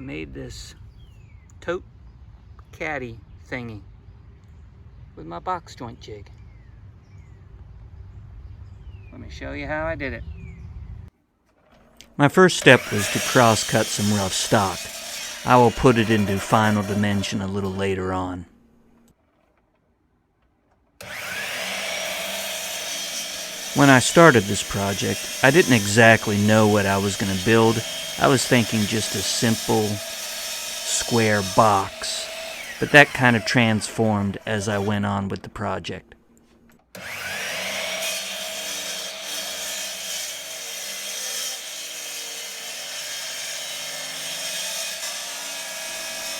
made this Tote Caddy thingy with my box joint jig. Let me show you how I did it. My first step was to cross cut some rough stock. I will put it into final dimension a little later on. When I started this project, I didn't exactly know what I was going to build. I was thinking just a simple square box, but that kind of transformed as I went on with the project.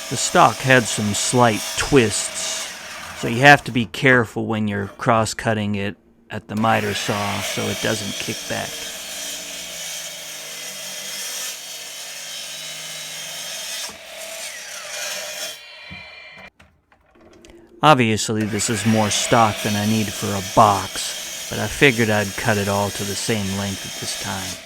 The stock had some slight twists, so you have to be careful when you're cross-cutting it at the miter saw so it doesn't kick back. Obviously this is more stock than I need for a box, but I figured I'd cut it all to the same length at this time.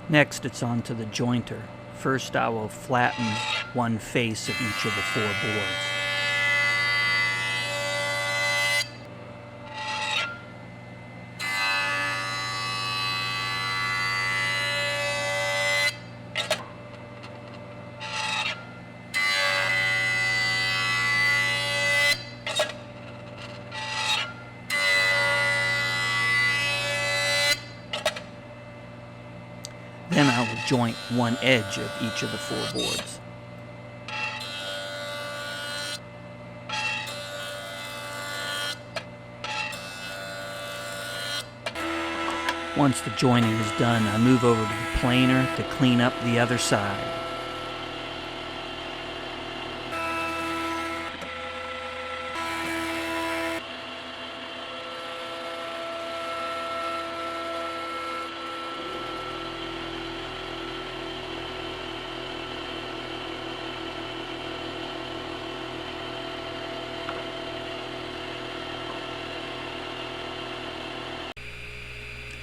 Next, it's on to the jointer. First, I will flatten one face of each of the 4 boards. Then I will joint one edge of each of the 4 boards. Once the joining is done, I move over to the planer to clean up the other side.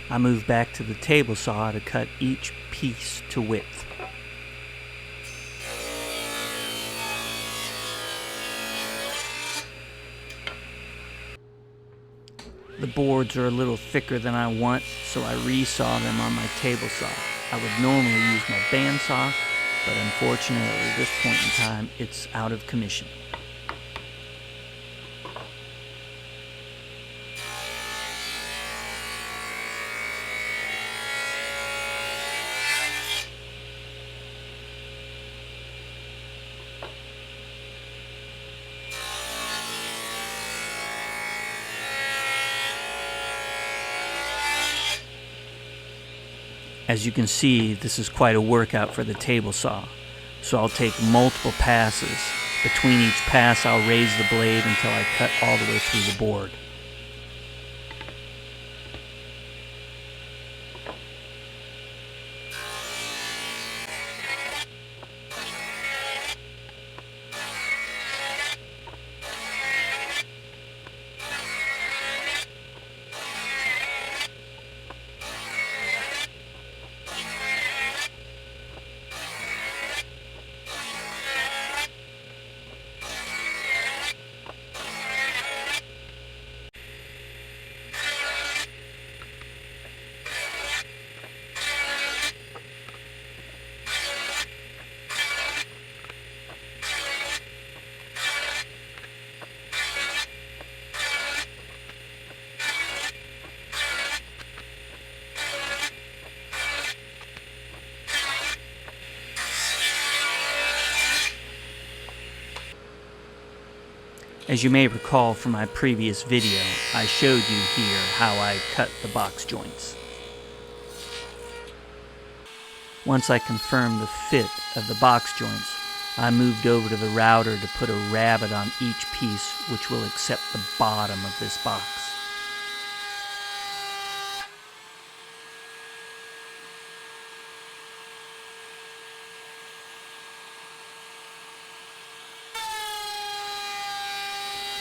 I move back to the table saw to cut each piece to width. The boards are a little thicker than I want, so I resaw them on my table saw. I would normally use my bandsaw, but unfortunately at this point in time it's out of commission. As you can see, this is quite a workout for the table saw, so I'll take multiple passes. Between each pass, I'll raise the blade until I cut all the way through the board. As you may recall from my previous video, I showed you here how I cut the box joints. Once I confirmed the fit of the box joints, I moved over to the router to put a rabbet on each piece, which will accept the bottom of this box.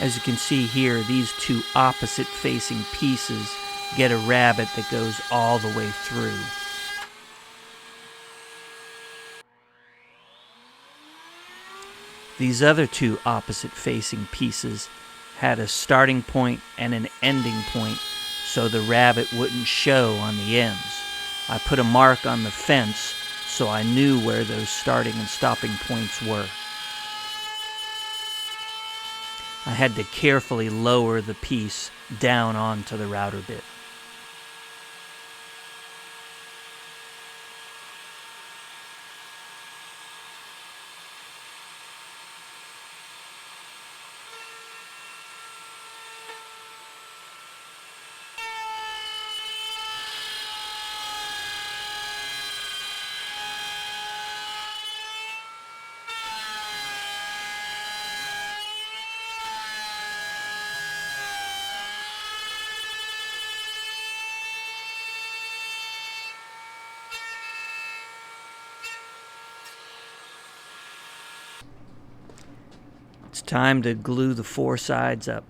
As you can see here, these two opposite facing pieces get a rabbet that goes all the way through. These other two opposite facing pieces had a starting point and an ending point so the rabbet wouldn't show on the ends. I put a mark on the fence so I knew where those starting and stopping points were. I had to carefully lower the piece down onto the router bit. It's time to glue the four sides up.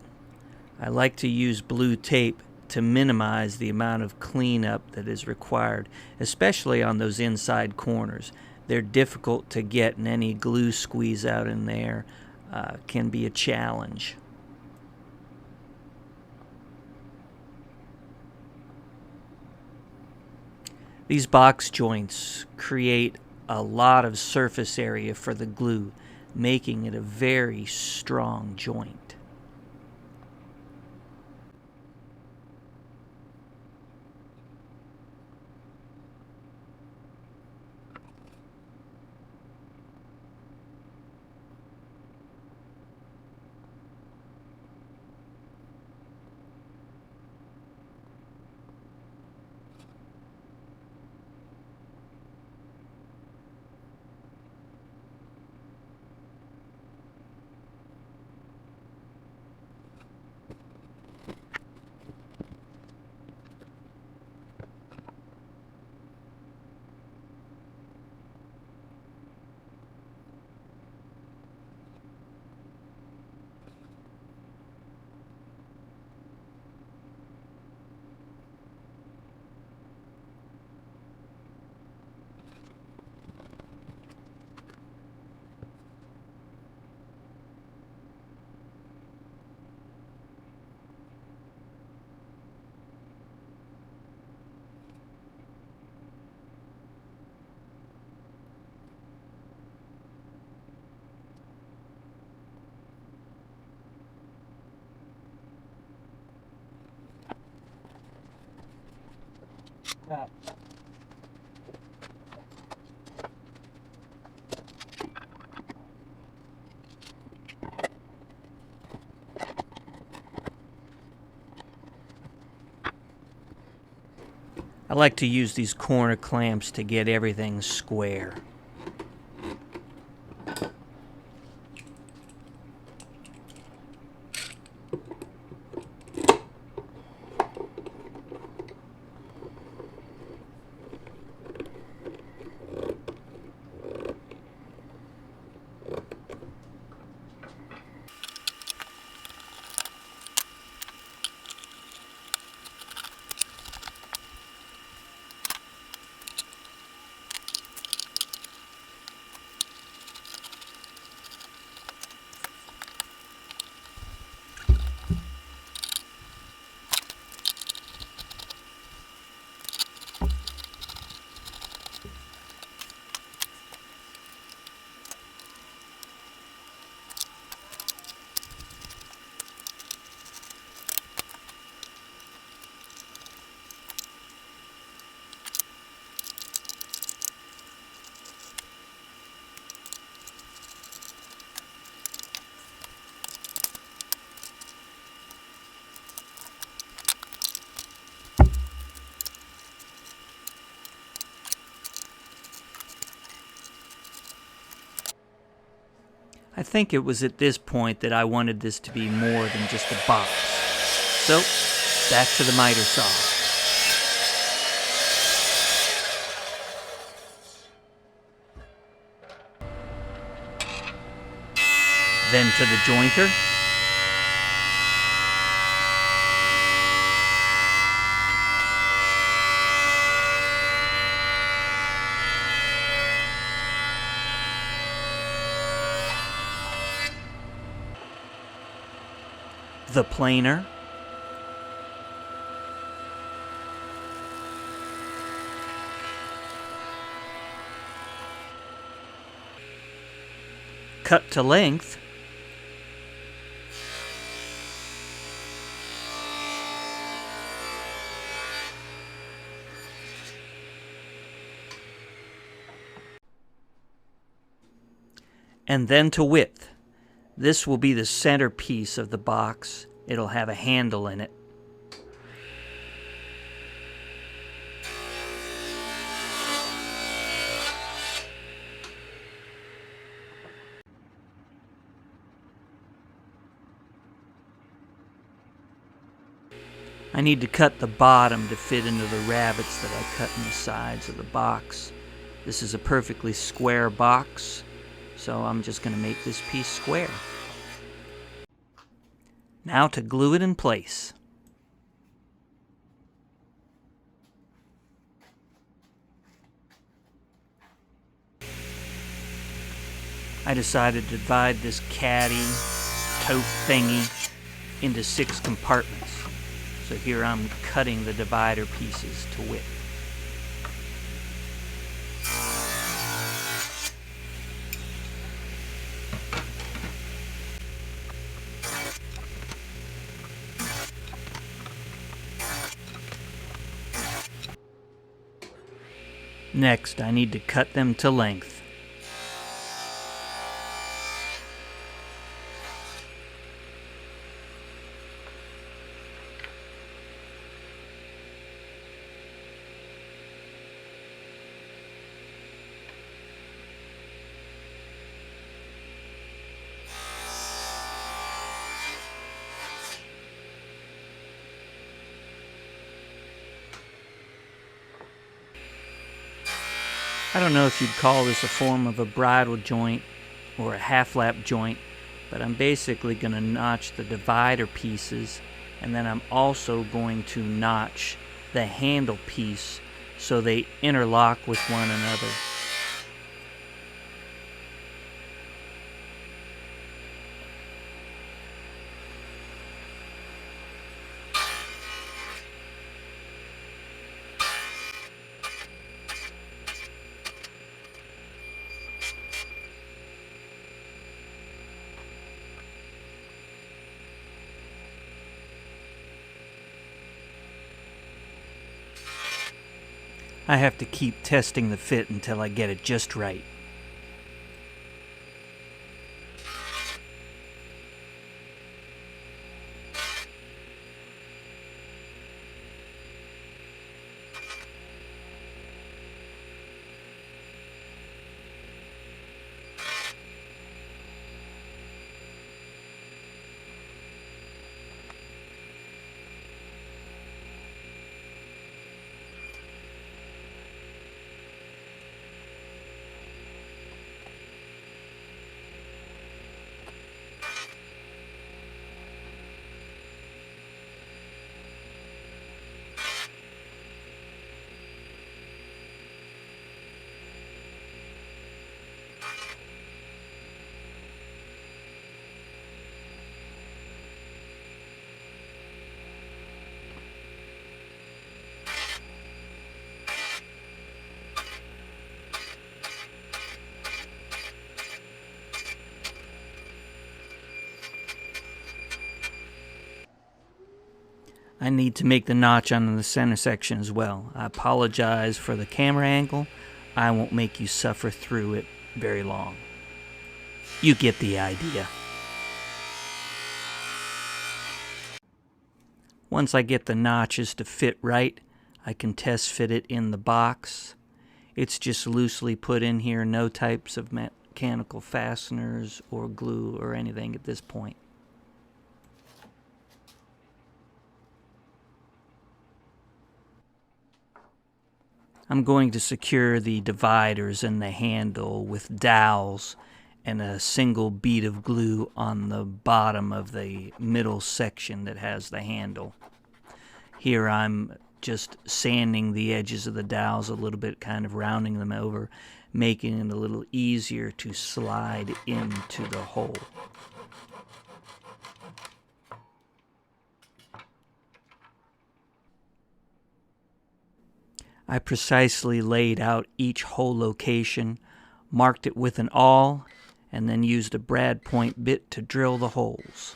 I like to use blue tape to minimize the amount of cleanup that is required, especially on those inside corners. They're difficult to get, and any glue squeeze out in there can be a challenge. These box joints create a lot of surface area for the glue, making it a very strong joint. I like to use these corner clamps to get everything square. I think it was at this point that I wanted this to be more than just a box. So, back to the miter saw. Then to the jointer. The planer. Cut to length. And then to width. This will be the centerpiece of the box. It'll have a handle in it. I need to cut the bottom to fit into the rabbets that I cut in the sides of the box. This is a perfectly square box, so I'm just going to make this piece square. Now to glue it in place. I decided to divide this Caddy tote thingy into 6 compartments. So here I'm cutting the divider pieces to width. Next, I need to cut them to length. I don't know if you'd call this a form of a bridle joint or a half-lap joint, but I'm basically going to notch the divider pieces, and then I'm also going to notch the handle piece so they interlock with one another. I have to keep testing the fit until I get it just right. I need to make the notch on the center section as well. I apologize for the camera angle. I won't make you suffer through it very long. You get the idea. Once I get the notches to fit right, I can test fit it in the box. It's just loosely put in here, no types of mechanical fasteners or glue or anything at this point. I'm going to secure the dividers and the handle with dowels and a single bead of glue on the bottom of the middle section that has the handle. Here I'm just sanding the edges of the dowels a little bit, kind of rounding them over, making it a little easier to slide into the hole. I precisely laid out each hole location, marked it with an awl, and then used a brad point bit to drill the holes.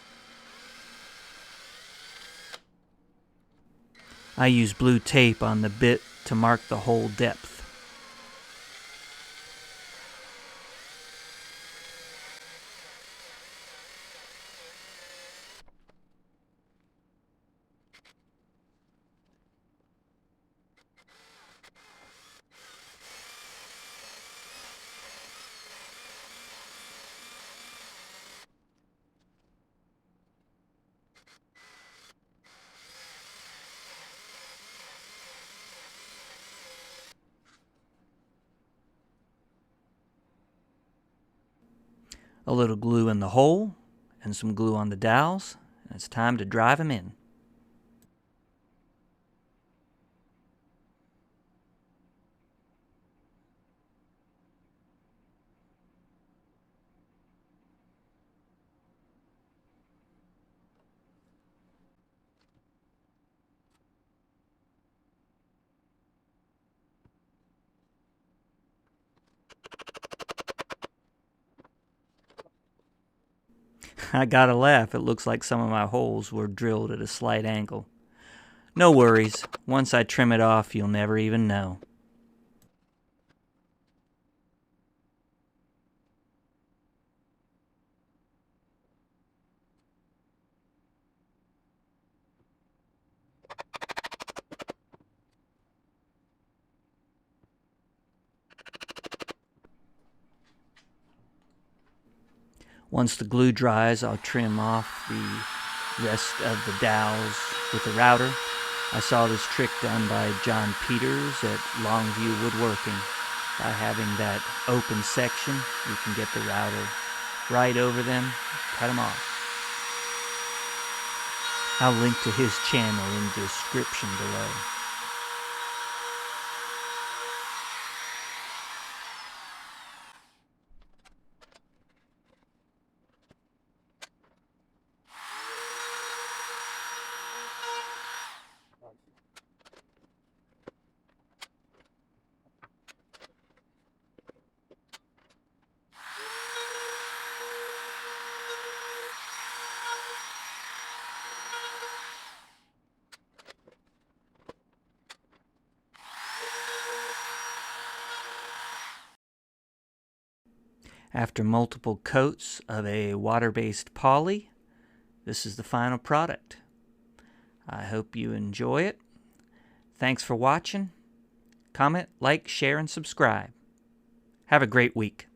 I used blue tape on the bit to mark the hole depth. A little glue in the hole and some glue on the dowels, and it's time to drive them in. I gotta laugh, it looks like some of my holes were drilled at a slight angle. No worries, once I trim it off, you'll never even know. Once the glue dries, I'll trim off the rest of the dowels with the router. I saw this trick done by John Peters at Longview Woodworking. By having that open section, you can get the router right over them, cut them off. I'll link to his channel in the description below. After multiple coats of a water-based poly, this is the final product. I hope you enjoy it. Thanks for watching. Comment, like, share, and subscribe. Have a great week.